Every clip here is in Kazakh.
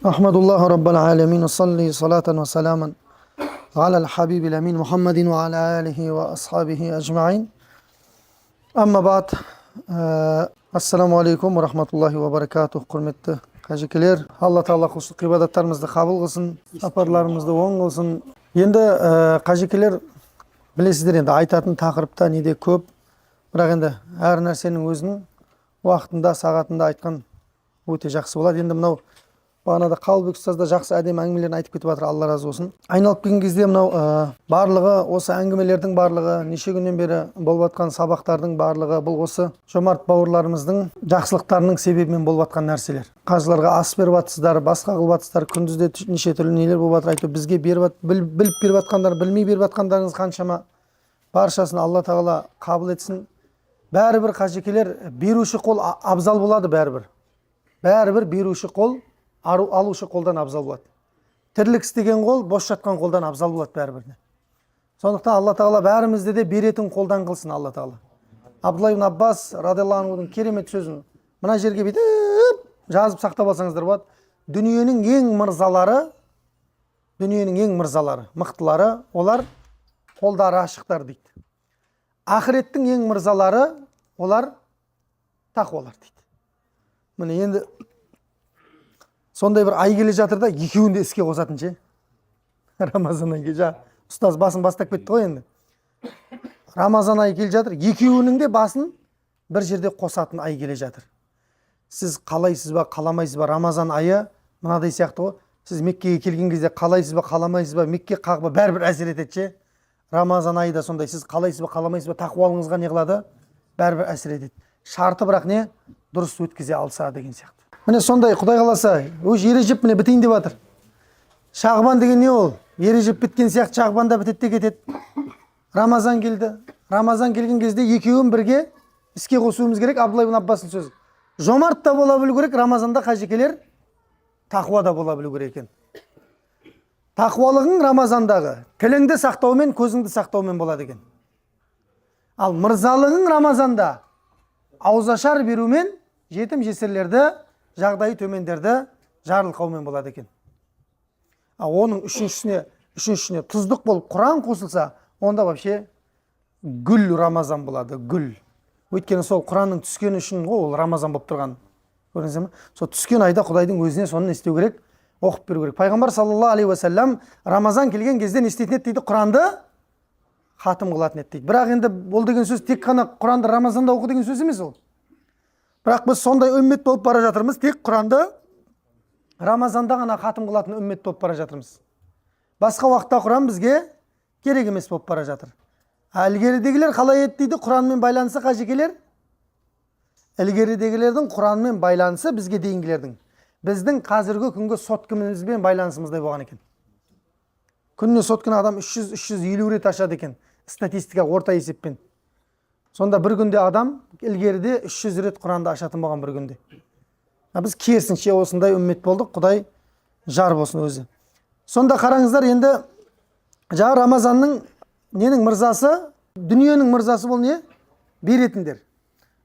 Ahmadullah Rabbal Alamin, salli salatan wa salaman ala al-Habib al-Amin Muhammadin wa ala alihi wa ashabihi ajma'in. Amma ba'd. Assalamu alaikum wa rahmatullahi wa barakatuh. Hurmetli kajikiler, Allah Taala kuşluk ibadatlarımızды kabul kılsın, saparlarımızды оң kılsın. Енді kajikiler, білесіздер, енді айтатын тақырыпта неде көп, бірақ енді әр нәрсенің өзінің уақытында, сағатында айтқан өте жақсы болады. Енді мынау бағанада Қалыбек ұстаз да жақсы әдемі әңгімелерін айтып кетіп жатыр, Алла разы болсын. Айналып келген кезде мынау барлығы, осы әңгімелердің барлығы, неше күннен бері болып жатқан сабақтардың барлығы, бұл осы жомарт бауырларымыздың жақсылықтарының себебімен болып жатқан нәрселер. Қажыларға ас беріп жатсыздар, басқа қылып жатсыздар, күндізде неше түрлі нелер болып жатыр, айтып бізге біліп беріп жатқандар, білмей беріп жатқандарыңыз қаншама, баршасын Алла Тағала қабыл етсін. Бәрібір қажекелер, беруші қол абзал болады, бәрібір беруші қол алушы қолдан абзал болады. Тірлік істеген қол бос жатқан қолдан абзал болады бәрібір. Сондықтан Алла Тағала бәрімізді де беретін қолдан қылсын, Алла Тағала. Абдулла ибн Аббас радиаллаху анхудың керемет сөзін мына жерге бүйтіп жазып сақтап алсаңыздар болады. Дүниенің ең мырзалары, мықтылары, олар қолдары ашықтар дейді. Ақыреттің ең мырзалары, олар тақуалар дейді. Міне енді сондай бір ай келе жатыр да, екеуін де іске қосатын ше. Рамазаннан кейін ұстаз басын бастап кетті ғой енді. Рамазан айы келе жатыр, екеуінің де басын бір жерде қосатын ай келе жатыр. Сіз қалайсыз ба, қаламайсыз ба, Рамазан айы мынадай сияқты ғой. Сіз Меккеге келген кезде қалайсыз ба, қаламайсыз ба, Мекке қағба бәрібір әсер етеді ше. Рамазан айы да сондай, сіз қалайсыз ба, қаламайсыз ба, тақуалығыңызға не қылады? Бәрібір әсер етеді. Шарты бірақ не? Дұрыс өткізе алса деген сияқты. Міне сондай, Құдай қаласа, ережеп міне бітейін деп жатыр. Шағбан деген не ол? Ережеп біткен сияқты Шағбанда бітеді де кетеді. Рамазан келді. Рамазан келген кезде екеуін бірге іске қосуымыз керек. Абдулла ибн Аббастың сөзі. Жомарт та бола білу керек, Рамазанда қажекелер тақуа да бола білу керек екен. Тақуалығың Рамазандағы тіліңді сақтаумен, көзіңді сақтаумен болады екен. Ал мырзалығың Рамазанда аузашар берумен, жетім жесірлерді, жағдайы төмендерді жарылқаумен болады екен. Оның үшіншісіне тұздық болып Құран қосылса, онда вообще гүл Рамазан болады, гүл. Өйткені сол Құранның түскені үшін ол Рамазан болып тұрған. Көрдіңіздер ме? Сол түскен айда Құдайдың өзіне соны істеу керек, оқып беру керек. Пайғамбар саллаллаху алейхи уассалам Рамазан келген кезде не істейтін еді дейді? Құранды хатым қылатын еді дейді. Бірақ енді бұл деген сөз тек қана Құранды Рамазанда оқы деген сөз емес ол. Бірақ біз сондай үммет болып бара жатырмыз, тек Құранды Рамазанда ғана хатым қылатын үммет болып бара жатырмыз. Басқа уақытта Құран бізге керек емес болып бара жатыр. Ілгерідегілер қалай еді дейді? Құранмен байланысы қажекелер? Ілгерідегілердің Құранмен байланысы бізге дейінгілердің. Біздің қазіргі күнгі соткімізбен байланысымыздай болған екен. Күніне соткін адам 300-350 рет ашады екен. Статистика орта есеппен. Сонда бір күнде адам ілгеріде 300 рет Құранды ашатын болған бір күнде. Біз керісінше осындай үммет болдық. Құдай жар болсын өзі. Сонда қараңыздар, енді жаңа Рамазанның ненің мырзасы, дүниенің мырзасы бұл не? Беретіндер.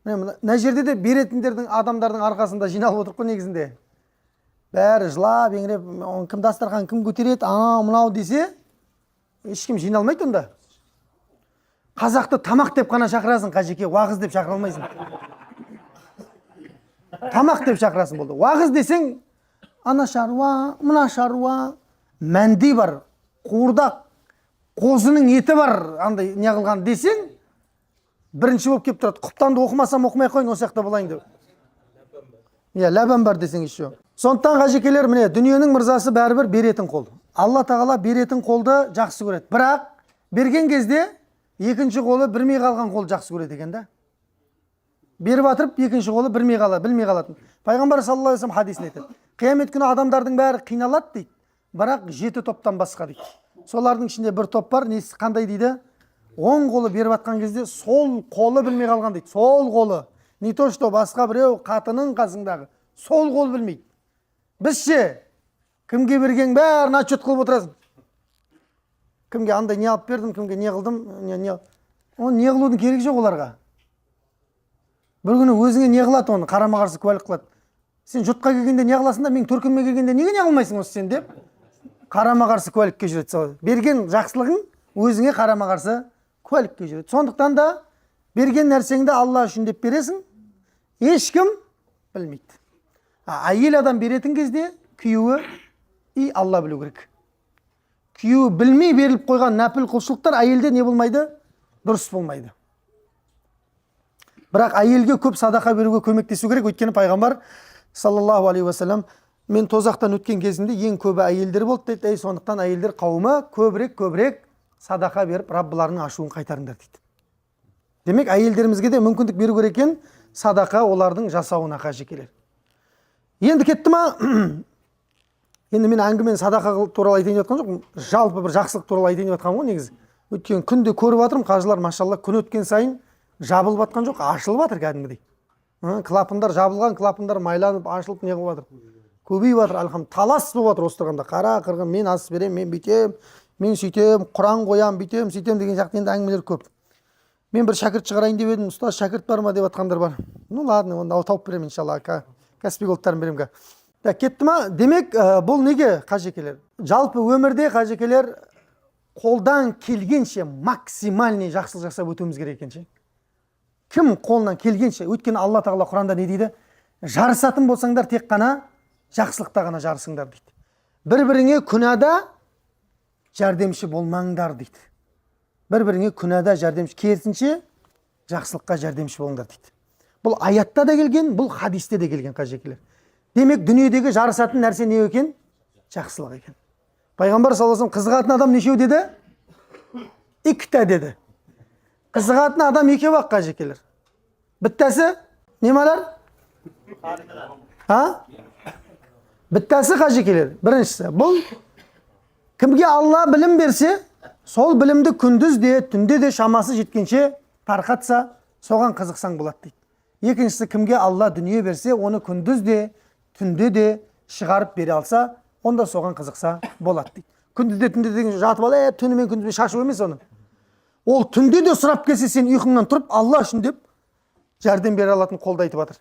Мына жерде де беретіндердің адамдардың арқасында жиналып отырып қой негізінде. Бәрі жылап, еңіреп, кім дастархан, кім көтереді, мынау десе, ешкім жиналмайды онда. Қазақты тамақ деп қана шақырасың, қажеке, уағыз деп шақыра алмайсың. Тамақ деп шақырасың болды. Уағыз десең, ана шаруа, мына шаруа, мәнди бар, қуырдақ, қозының еті бар, андай не қылған десең, бірінші болып кеп тұрады. Құптанды оқымасам оқымай қойын, осы жақта болайын деп. Ләбән бар десең еще. Сондықтан қажекелер, міне, дүниенің мырзасы бәрібір беретін қол. Алла Тағала беретін қолды жақсы көреді. Бірақ берген кезде екінші қолы білмей қалған қол жақсы көреді екен да. Беріп атырып, екінші қолы білмей қалатын. Пайғамбар саллаллаху алейхи ва саллям хадисінде айтады. Қиямет күні адамдардың бәрі қиналады дейді. Бірақ 7 топтан басқа дейді. Солардың ішінде бір топ бар, несі қандай дейді? Оң қолы беріп атқан кезде сол қолы білмей қалған дейді. Сол қолы. Не то что басқа біреу қатының қасындағы. Сол қол білмейді. Бізше кімге берген бәрін отчет қылып отырасың. Кімге андай не алып бердім, кімге не қылдым, оны не қылудың керегі жоқ оларға. Бір күні өзіңе не қылады, оны қарама қарсы куәлік қылады. Сен жұртқа келгенде не қыласың да, мен төркініме келгенде неге не қылмайсың осы сен деп, қарама қарсы куәлікке жүреді. Берген жақсылығың өзіңе қарама қарсы куәлікке жүреді. Сондықтан да берген нәрсеңді Алла үшін деп бересің, ешкім білмейді. Әйел адам беретін кезде күйеуі и Алла білу керек. Күйеуі білмей беріліп қойған нәпіл құлшылықтар әйелде не болмайды? Дұрыс болмайды. Бірақ әйелге көп садақа беруге көмектесу керек, өйткені пайғамбар саллаллаху алейхи уассалам, мен тозақтан өткен кезімде ең көбі әйелдер болды дейді. Сондықтан әйелдер қауымы көбірек садақа беріп, Раббыларының ашуын қайтарыңдар дейді. Демек, әйелдерімізге де мүмкіндік беру керек екен, садақа олардың жасауына қажет келер. Енді кетті ма? Енді мен әңгімені садақа туралы айтайын деп жатқан жоқпын, жалпы бір жақсылық туралы айтайын деп жатқанмын ғой негізі. Өйткені күнде көріп жатырмын, қажылар машалла күн өткен сайын жабылып жатқан жоқ, ашылып жатыр кәдімгідей. Клапандар жабылған, клапандар майланып, ашылып не қылып жатыр. Көбейіп жатыр, алхам талас болып жатыр осы тұрғанда. Қара қырғын, мен ас берем, мен бүйтем, мен сөйтем, Құран қоям, бүйтем, сөйтем деген сияқты енді әңгімелер көп. Мен бір шәкірт шығарайын деп едім, ұстаз шәкірт бар ма деп жатқандар бар. Ну ладно, онда тауып беремін иншалла, кәсіби голдтарын беремін. Кетті ма? Демек, бұл неге қажекелер? Жалпы өмірде қажекелер қолдан келгенше максимальный жақсылық жасап өтуіміз керек екенше. Кім қолынан келгенше, өйткені Алла тағала Құранда не дейді? Жарысатын болсаңдар тек қана жақсылықта ғана жарысыңдар дейді. Бір-біріңе күнәда жәрдемші болмаңдар дейді. Бір-біріңе күнәда жәрдемші, керісінше жақсылыққа жәрдемші болыңдар дейді. Бұл аятта да келген, бұл хадисте де келген қажекелер. Демек, дүниедегі жарысатын нәрсе не екен? Жақсылық екен. Пайғамбар саллаллаху алейхи вассалам қызығатын адам нешеу деді? Икта деді. Қызығатын адам екеу ақ қажекелер. Біттәсі немалар? Біттәсі қажекелер. Біріншісі, бұл кімге Алла білім берсе, сол білімді күндіз де, түнде де шамасы жеткенше тарқатса, соған қызықсаң болады дейді. Екіншісі, кімге Алла дүние берсе, оны күндіз де, түнде де шығарып бере алса, онда соған қызықса болады дейді. Күндіз де, түнде деген жатып ал, түні мен күндіз шашу емес оны. Ол түнде де сұрап келсе, сен ұйқыңнан тұрып, Алла үшін деп жәрдем бере алатын қолды айтып жатыр.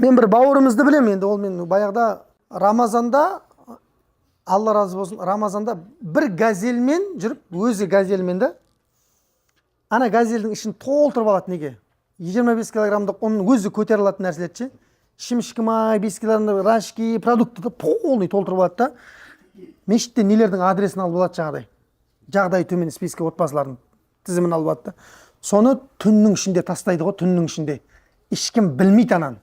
Мен бір бауырымызды білем, енді ол мен баяғыда Рамазанда, Алла разы болсын, Рамазанда бір газельмен жүріп, өзі газельмен да, ана газельдің ішін толтырып алады. Неге? 25 килограммдық оның өзі көтере алатын нәрселерді, шимшкі май, 5 килограммдық рашки, продукты полный толтырып алады да, мешітте нелердің адресін алып алады жаңағыдай. Жағдай төмен списке отбасылардың тізімін алып алады да. Соны түннің ішінде тастайды ғой, түннің ішінде. Ешкім білмейді ананы.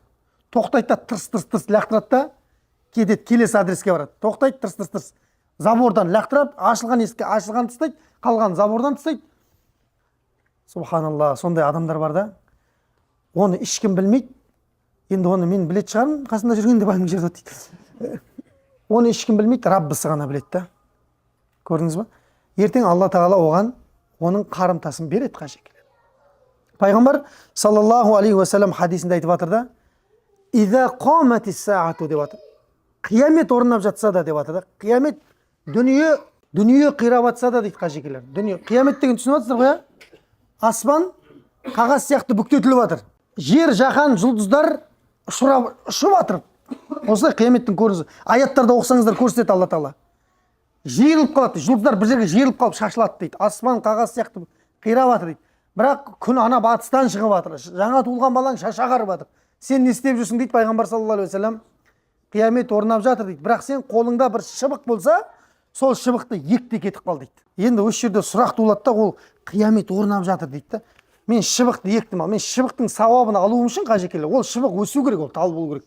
Тоқтайды да тырс лақтырады да, кетеді, келесі адреске барады. Тоқтайды, тырс. Забордан лақтырады, ашылған есікке ашылған тастайды, қалған забордан тастайды. Субханалла, сондай адамдар бар да. Оны ешкім білмейді. Енді оны мен білет шығармын, қасында жүрген деп айның жерді дейді. Оны ешкім білмейді, Раббысы ғана біледі да. Көрдіңіз ба? Ертең Алла тағала оған оның қарымтасын береді қажекелер. Пайғамбар саллаллаху алейхи уассалам хадисінде айтып жатыр да, «Иза қаматис саату» деп жатыр. Қиямет орнап жатса да деп жатыр да. Қиямет дүние қирап жатса да дейді қажекелер. Қиямет деген түсініп жатсыздар ғой? Аспан қағаз сияқты бүктетіліп жатыр. Жер, жаһан, жұлдыздар ұшып жатыр. Осылай қияметтің көрінісі. Аяттарда оқысаңыздар көрсетеді Алла тағала. Жиырылып қалады, жұлдыздар бір жерге жиырылып қалып шашылады дейді. Аспан қағаз сияқты қирап жатыр дейді. Бірақ күн ана батыстан шығып жатыр. Жаңа туылған балаң шаш ағарып жатыр. Сен не істеп жүрсің дейді пайғамбар саллаллаху алейхи вассалам. Қиямет орнап жатыр дейді. Бірақ сен қолыңда бір шыбық болса, сол шыбықты екте кетіп қал дейді. Енді осы жерде сұрақ туылады да, ол қиямет орнап жатыр дейді да. Мен шыбықты ектім ал, мен шыбықтың сауабын алуым үшін қажекелер. Ол шыбық өсу керек, ол тал болу керек.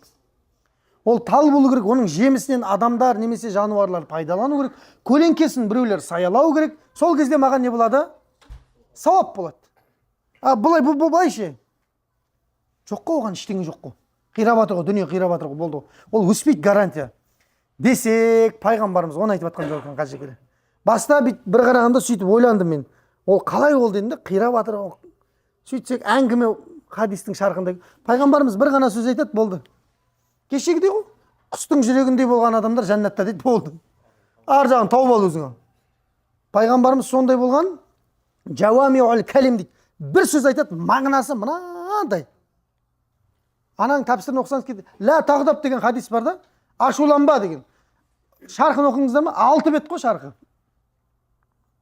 Ол тал болу керек, оның жемісінен адамдар немесе жануарлар пайдалану керек. Көлеңкесін біреулер саялау керек. Сол кезде маған не болады? Сауап болады. Бұлай ше. Жоқ қой, оған ештеңе жоқ қой. Қирап жатыр ғой, дүние қирап жатыр ғой, болды. Ол өспейді гарантия. Десек, пайғамбарымыз оны айтып жатқан жоқ қажекелер. Баста бір қарағанда сөйтіп ойландым мен. Ол қалай ол дедім де, қирап жатыр. Сөйтсек әңгіме хадистің шарқында. Пайғамбарымыз бір ғана сөз айтады, болды. Кешегідей ғой, құстың жүрегіндей болған адамдар жәннатта дейді, болды. Ар жағын тауып ал өзіңе. Пайғамбарымыз сондай болған, жауамиул кәлим дейді. Бір сөз айтады, мағынасы мынандай. Ананың тәпсірін оқысаңыз кетеді. Ла тағдап деген хадис бар да, ашуланба деген. Шарқын оқыңыздар ма? 6 бет қой шарқы.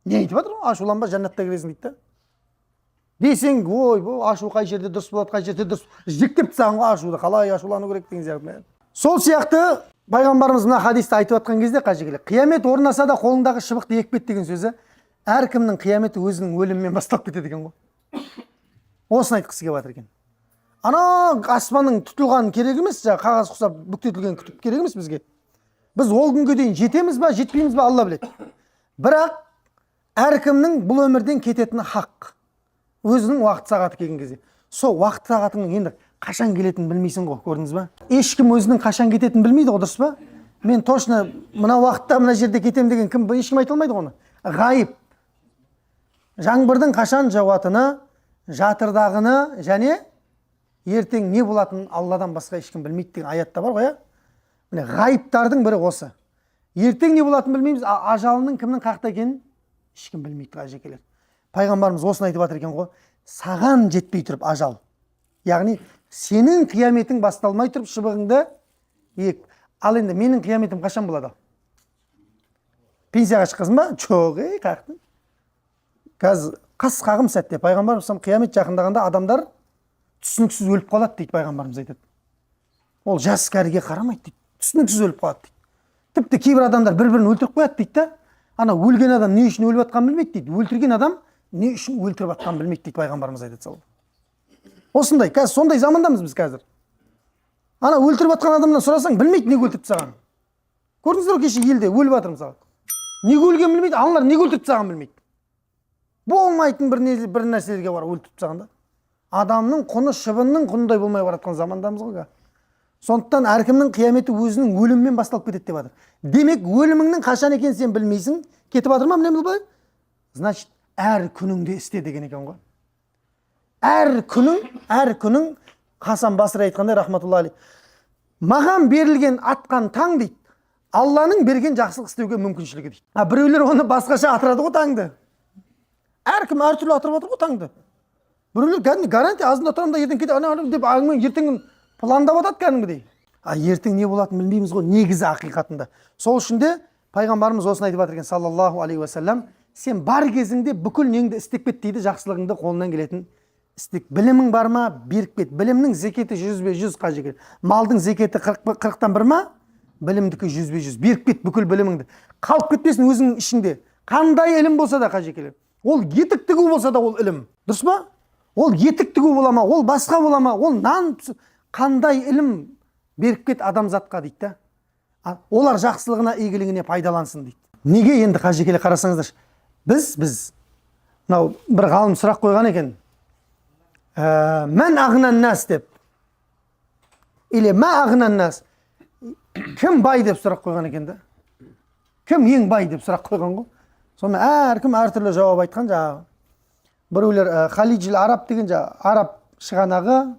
Не айтып жатыр ғой? Ашуланба, жәннатта кіресің дейді да. Десең, ой, ашу қай жерде дұрыс болады, қай жерде дұрыс. Жіктеп тастаған ғой ашуды, қалай ашулану керек деген сияқты. Сол сияқты пайғамбарымыз мына хадисті айтып жатқан кезде қажекеле, қиямет орнаса да қолыңдағы шыбықты екпет деген сөзі, әркімнің қияметі өзінің өлімімен басталып кетеді екен ғой. Осыны айтқысы келіп жатыр екен. Ана аспанның тұтылғаны керек емес, қағаз құсап бүктетілген күтіп керек емес бізге. Біз ол күнге дейін жетеміз ба, жетпейміз ба, Алла біледі. Бірақ әркімнің бұл өмірден кететіні хақ. Өзінің уақыт сағаты келген кезде. Сол уақыт сағатының енді қашан келетінін білмейсің ғой, көрдіңіз ба? Ешкім өзінің қашан кететінін білмейді ғой, дұрыс па? Мен точно мына уақытта мына жерде кетем деген кім, ешкім айта алмайды ғой оны. Ғайып. Жаңбырдың қашан жауатыны, жатырдағыны және ертең не болатынын Алладан басқа ешкім білмейді деген аятта бар ғой, міне ғайыптардың бірі осы. Ертең не болатынын білмейміз, ажалының кімнің қақта екенін ешкім білмейді қажекелер. Пайғамбарымыз осыны айтып жатыр екен ғой, саған жетпей тұрып ажал. Яғни сенің қияметің басталмай тұрып шыбығыңды ек. Ал енді менің қияметім қашан болады? Пенсияға шыққасын ба? Жоқ, қақтың. Қазір қас қағым сәтте пайғамбарымыз қиямет жақындағанда адамдар түсініксіз өліп қалады дейді, пайғамбарымыз айтады. Ол жас кәріге қарамайды дейді, түсініксіз өліп қалады дейді. Тіпті кейбір адамдар бір-бірін өлтіріп қояды дейді да. Ана өлген адам не үшін өліп жатқанын білмейді дейді. Өлтірген адам не үшін өлтіріп жатқанын білмейді дейді, пайғамбарымыз айтады сол. Осындай, қазір сондай замандамыз біз қазір. Ана өлтіріп жатқан адамнан сұрасаң, білмейді неге өлтіріп тастағанын. Көрдіңіздер кеше елде өліп жатыр мысалы. Неге өлгенін білмейді, аналар неге өлтіріп тастағанын білмейді. Болмайтын бір нәрселерге бар өлтіріп тастағанда. Адамның құны шыбынның құнындай болмай баратқан замандамыз ғой. Сондықтан әркімнің қияметі өзінің өлімімен басталып кетеді деп жатыр. Демек, өліміңнің қашан екенін сен білмейсің, кетіп жатыр ма, білеміз бе? Значит, әр күніңде істе деген екен ғой. Әр күнің Хасан Басри айтқандай, рахматулла алейх, маған берілген атқан таң дейді, Алланың берген жақсылық істеуге мүмкіншілігі дейді. Біреулер оны басқаша атырады ғой таңды. Әркім әртүрлі атырып жатыр ғой таңды. Біреулер кәдімгі гарантия азында тұрамын да ертең кетіп деп ертең пландап жатады кәдімгідей. Ертең не болатынын білмейміз ғой, негізі ақиқатында. Сол үшін де пайғамбарымыз осыны айтып жатыр екен, саллаллаху алейхи уассалам, сен бар кезіңде бүкіл неңді істеп кет дейді, жақсылығыңды қолынан келетін істек. Білімің бар ма, беріп кет. Білімнің зекеті 100% қажет. Малдың зекеті 40-тан 1 ма? Білімдікі 100%. Беріп кет бүкіл біліміңді. Қалып кетпесін өзіңнің ішінде. Қандай ілім болса да қажет. Ол етік тігу болса да ол ілім. Дұрыс па? Ол етік тігу бола ма, ол басқа бола ма, ол қандай ілім беріп кет адамзатқа дейді да. Олар жақсылығына, игілігіне пайдалансын дейді. Неге енді қажекеле қарасаңыздар? Біз мынау бір ғалым сұрақ қойған екен. Мән ағынан нас деп. Или ма ағынан нас. Кім бай деп сұрақ қойған екен да? Кім ең бай деп сұрақ қойған ғой? Сонымен әркім әртүрлі жауап айтқан жаңағы. Біреулер Халиджил Араб деген Араб шығанағы,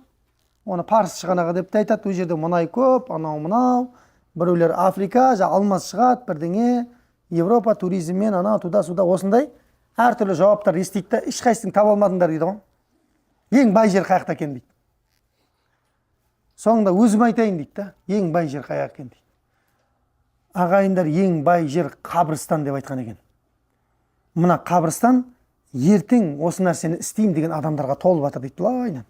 оны Парс шығанағы деп те айтады. Ол жерде мұнай көп, анау-мынау. Біреулер Африка, алмаз шығады, бірдеңе, Европа туризммен, туда-суда осындай әртүрлі жауаптар естиді да, ешқайсысын таба алмадыңдар дейді ғой. Ең бай жер қаяқта екен дейді. Соңында өзім айтайын дейді да, ең бай жер қаяқ екен дейді. Ағайындар, ең бай жер қабірстан деп айтқан екен. Мына қабірстан ертең осы нәрсені істеймін деген адамдарға толып жатыр дейді. Былайынан.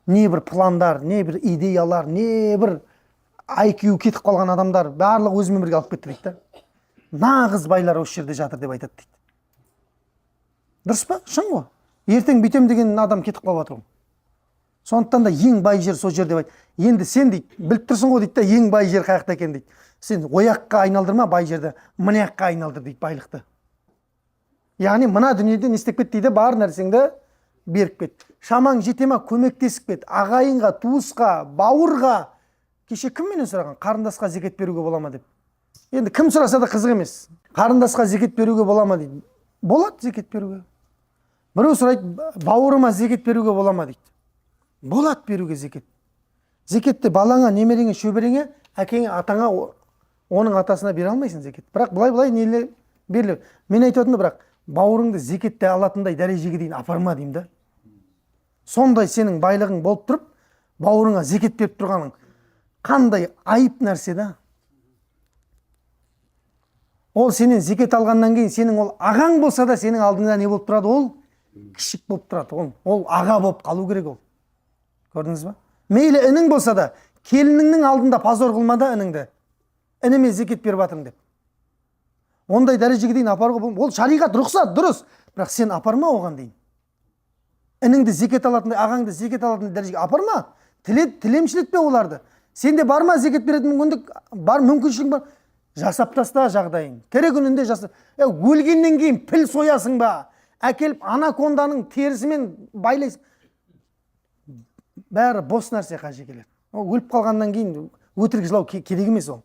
Не бір пландар, не бір идеялар, не бір IQ кетіп қалған адамдар барлық өзімен бірге алып кетті дейді. Нағыз байлар осы жерде жатыр деп айтады дейді. Дұрыс па? Шын ғой. Ертең бүйтем деген адам кетіп қалып жатыр. Сондықтан да ең бай жер сол жер деп айтады. Енді сен дейді, біліп тұрсың ғой дейді да, ең бай жер қаяқта екен дейді. Сен ояққа айналдырма бай жерді, мынаяққа айналдыр дейді байлықты. Яғни мына дүниеде не істеп кет дейді, бар нәрсеңді беріп кет. Шамаң жете ма, көмектесіп кет. Ағайынға, туысқа, бауырға. Кеше кімменен сұраған? Қарындасқа зекет беруге бола ма деп. Енді кім сұраса да қызық емес. Қарындасқа зекет беруге бола ма дейді. Болады зекет беруге. Біреу сұрайды, бауырыма зекет беруге бола ма дейді. Болады беруге зекет. Зекетті балаңа, немереңе, шөбереңе, әкеңе, атаңа, оның атасына бере алмайсың зекет. Бірақ былай нелер берілер. Мен айтып отырмын, бірақ бауырыңды зекетте алатындай дәрежеге дейін апарма деймін да. Сондай сенің байлығың болып тұрып, бауырыңа зекет беріп тұрғаның қандай айып нәрсе да. Ол сенен зекет алғаннан кейін сенің ол ағаң болса да сенің алдыңда не болып тұрады? Ол кішік болып тұрады. Ол аға болып қалу керек ол. Көрдіңіз ба? Мейлі інің болса да, келініңнің алдында позор қылмада ініңді. Ініме зекет беріп атырың деп. Ондай дәрежеге дейін апаруға, ол шариғат рұқсат, дұрыс. Бірақ сен апарма оған дейін. Ініңді зекет алатындай, ағаңды зекет алатындай дәрежеге апарма. Тілемшілетпе оларды. Сенде барма зекет беретін мүмкіндік бар, мүмкіншілік бар. Жасап таста жағдайын. Тірі күнінде жасап. Өлгеннен кейін піл соясың ба? Әкеліп анаконданың терісімен байлайсың. Бәрі бос нәрсе қажекелер. Өліп қалғаннан кейін өтірік жылау керек емес ол.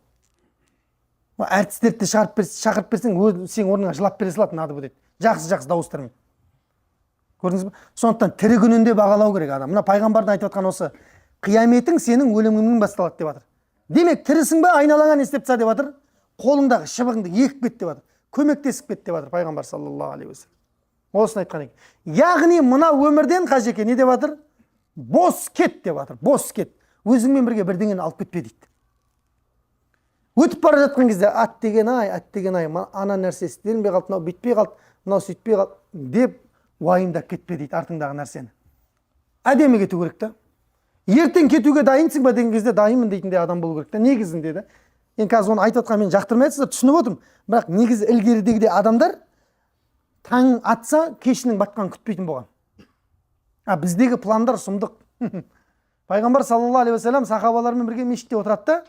Әртістерді шақырып берсең, сен орныңа жылап бере салатын ады бұл. Жақсы дауыстармен. Көрдіңіз бе? Сондықтан тірі күнінде бағалау керек адам. Мына пайғамбардың айтып отқан осы, қияметің сенің өліміңнен басталады деп жатыр. Демек, тірісің бе, айналаңа не істеп таста деп жатыр? Қолыңдағы шыбығыңды екіп кет деп жатыр. Көмектесіп кет деп жатыр пайғамбар саллаллаху алейхи ва саллям. Осыны айтқан екен. Яғни мына өмірден қажеке не деп жатыр? Бос кет деп жатыр. Бос кет. Өзіңмен бірге бірдеңені алып кетпе дейді. Өтіп бара жатқан кезде ат деген ай, ана нәрсе істелінбей қалды, мынау бүйтпей қалды, мынау сөйтпей қалды деп уайымдап кетпе дейді артыңдағы нәрсені. Әдемі кету керек та. Ертең кетуге дайынсың ба деген кезде дайынмын дейтіндей адам болу керек та. Негізінде де. Енді қазір оны айтып отқан мен жақтырмай жатсыздар, түсініп отырмын. Бірақ негізі ілгерідегідей адамдар таң атса кешінің батқанын күтпейтін болған. Біздегі пландар сұмдық. Пайғамбар саллаллаху алейхи ва саллям сахабалармен бірге мешітте отырады да,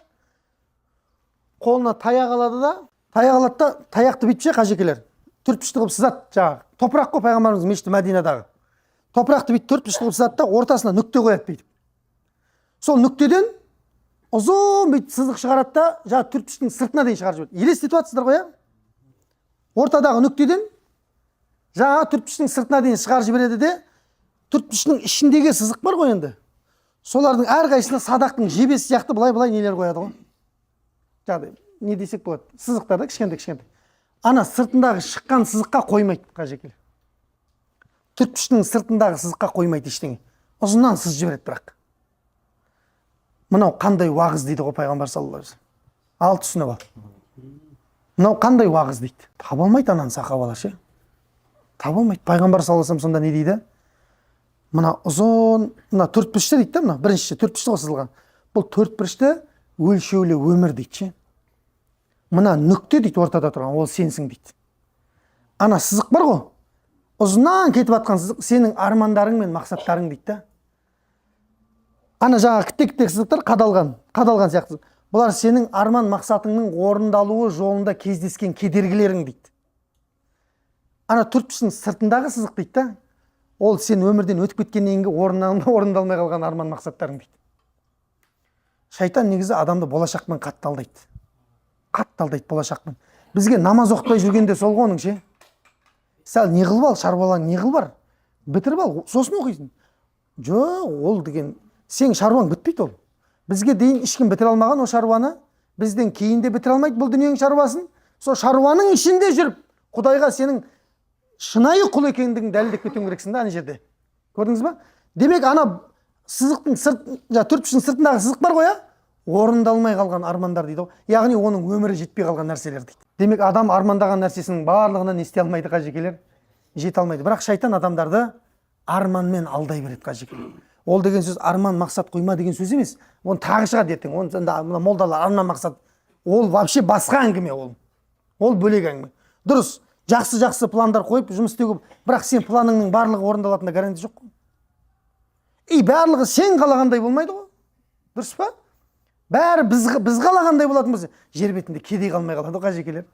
қолына таяқ алады да, таяқты бүйтпесе қажекелер. Төртпішті қылып сызады жаңағы. Топырақ қой пайғамбарымыз мешіті Мәдинадағы. Топырақты бүйтіп төртпішті қылып сызады да, ортасына нүкте қояды бүйтіп. Сол нүктеден ұзын бүйтіп сызық шығарады да, жаңағы төртпіштің сыртына дейін шығарып жібереді. Елестетіп жатсыздар ғой, ортадағы нүктеден жаңағы төртпіштің сыртына дейін шығарып жібереді де, төртпіштің ішіндегі сызық бар ғой енді. Солардың әрқайсысына садақтың жебесі сияқты былай нелер қояды ғой. Жаңағы не десек болады? Сызықтар да кішкентай. Ана сыртындағы шыққан сызыққа қоймайды қажекелер. Төртпіштің сыртындағы сызыққа қоймайды ештеңе. Ұзыннан сызып жібереді бірақ. Мынау қандай уағыз дейді ғой пайғамбар саллаллаху алейхи ва саллям. Ал түсініп ал. Мынау қандай уағыз дейді. Таба алмайды ананы сахабалар ше. Таба алмайды. Пайғамбар саллаллаху алейхи ва саллям сонда не дейді? Мына ұзын, мына төртбұрышты дейді да, мына бірінші төртбұрышты ғой сызылған. Бұл төртбұрышты өлшеулі өмір дейді ше. Мына нүкте дейді ортада тұрған, ол сенсің дейді. Ана сызық бар ғой, ұзынан кетіп атқан сызық сенің армандарың мен мақсаттарың дейді да. Ана жаңағы кітек сызықтар қадалған сияқты. Бұлар сенің арман мақсатыңның орындалуы жолында кездескен кедергілерің дейді. Ана төртбұрыштың сыртындағы сызық дейді да. Ол сен өмірден өтіп кеткеннен кейін орындалмай қалған арман мақсаттарың дейді. Шайтан негізі адамды болашақпен қатты алдайды болашақпен. Бізге намаз оқытпай жүргенде сол ғой оның ше. Сәл не қылып ал, шаруалаң не қылып бар? Бітіріп ал, сосын оқисың. Жоқ, ол деген сен шаруаң бітпейді ол. Бізге дейін ешкім бітіре алмаған о шаруаны, бізден кейін де бітіре алмайды бұл дүниенің шаруасын. Сол шаруаның ішінде жүріп, Құдайға сенің шынайы құл екендігін дәлелдеп кетуің керексің да ана жерде. Көрдіңіз ба? Демек ана сызықтың төртбұрыштың сыртындағы сызық бар ғой, орындалмай қалған армандар дейді ғой. Яғни оның өмірі жетпей қалған нәрселер дейді. Демек адам армандаған нәрсесінің барлығынан ести алмайды қажекелер, жете алмайды. Бірақ шайтан адамдарды арманмен алдай береді қажекелер. Ол деген сөз арман мақсат қойма деген сөз емес. Оны тағы шығады ертең. Оны молдалар арман мақсат. Ол вообще басқа әңгіме ол. Ол бөлек әңгіме. Дұрыс. Жақсы пландар қойып жұмыс істеуге, бірақ сен планыңның барлығы орындалатынына гарантия жоқ қой. Барлығы сен қалағандай болмайды ғой. Дұрыс па? Бәрі біз қалағандай болатын болса, жер бетінде кедей қалмай қалады қажекелер.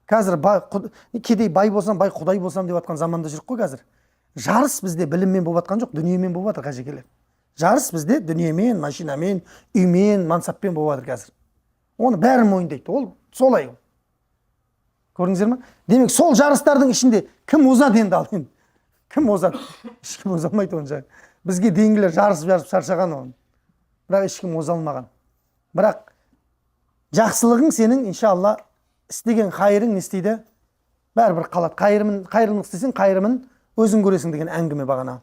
Қазір кедей бай болсам, бай құдай болсам деп жатқан заманда жүрік қой қазір. Жарыс бізде біліммен болып жатқан жоқ, дүниемен болып жатыр қажекелер. Жарыс бізде дүниемен, машинамен, үймен, мансаппен болып жатыр қазір. Оны бәрі мойындайды. Ол солай. Көрдіңіздер ме? Демек сол жарыстардың ішінде кім озады енді ал енді? Кім озады? Ешкім оза алмайды оны. Бізге дейінгілер жарысып шаршаған оны. Бірақ ешкім оза алмаған. Бірақ жақсылығың сенің иншалла істеген қайырың не істейді? Бәрібір қалады. Қайырымдылық істесең қайырымын өзің көресің деген әңгіме бағана.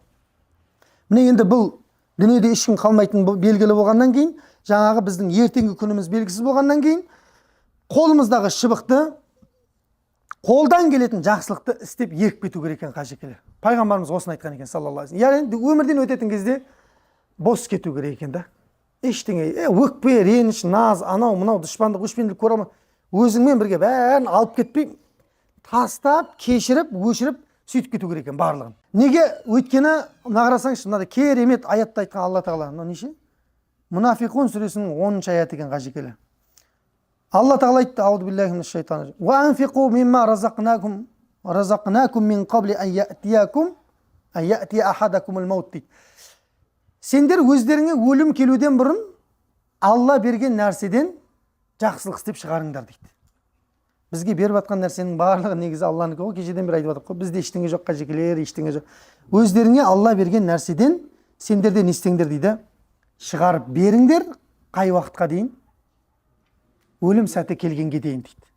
Міне енді бұл дүниеде ешкім қалмайтын белгілі болғаннан кейін, жаңағы біздің ертеңгі күніміз белгісіз болғаннан кейін, қолымыздағы шыбықты, қолдан келетін жақсылықты істеп еріп кету керек екен қажекелер. Пайғамбарымыз осыны айтқан екен саллаллаху алейхи вассалам. Яғни өмірден өтетін кезде бос кету керек екен да. Ештеңе, өкпе, реніш, наз, анау, мынау, дұшпандық, өшпенділік көре алмай, өзіңмен бірге бәрін алып кетпей, тастап, кешіріп, өшіріп, сөйтіп кету керек екен барлығын. Неге? Өйткені, мына қарасаңызшы, мынада керемет аятта айтқан Алла Тағала, мынау неше? Мұнафиқун сүресінің 10-шы аяты екен қажекелер. Алла Тағала айтты: "Аузу биллахи минаш шайтанир раджим. Ва анфиқу мимма разақнакум мин қабли ан яътия ахадакумул маут." дейді. Сендер өздеріңе өлім келуден бұрын Алла берген нәрседен жақсылық істеп шығарыңдар дейді. Бізге беріп жатқан нәрсенің барлығы негізі Алланікі ғой. Кешеден бері айтып жатырмық қой, бізде ештеңе жоқ қажекелер, ештеңе жоқ. Өздеріңе Алла берген нәрседен сендерден не істеңдер дейді? Шығарып беріңдер, қай уақытқа дейін? Өлім сәті келгенге дейін дейді.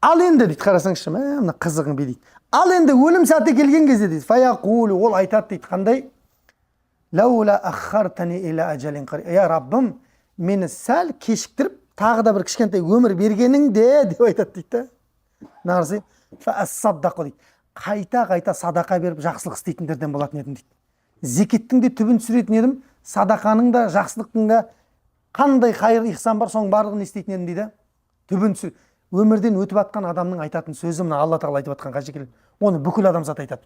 Ал енді дейді, қарасаңызшы, мына қызығың бе дейді. Ал енді өлім сәті келген кезде дейді, фаяқулу, ол айтады дейді, қандай? Лаула аххартани иля ажалин қариб. Я Раббым, мені сәл кешіктіріп, тағы да бір кішкентай өмір бергеніңде деп айтады дейді. Нарсы, фассаддақу дейді. Қайта садақа беріп жақсылық істейтіндерден болатын едім дейді. Зекеттің де түбін түсіретін едім, садақаның да, жақсылықтың да қандай қайыр ихсан бар, соның барлығын істейтін едім дейді. Түбін түсір. Өмірден өтіп атқан адамның айтатын сөзі мына Алла Тағала айтып атқан қажекелер. Оны бүкіл адамзат айтады.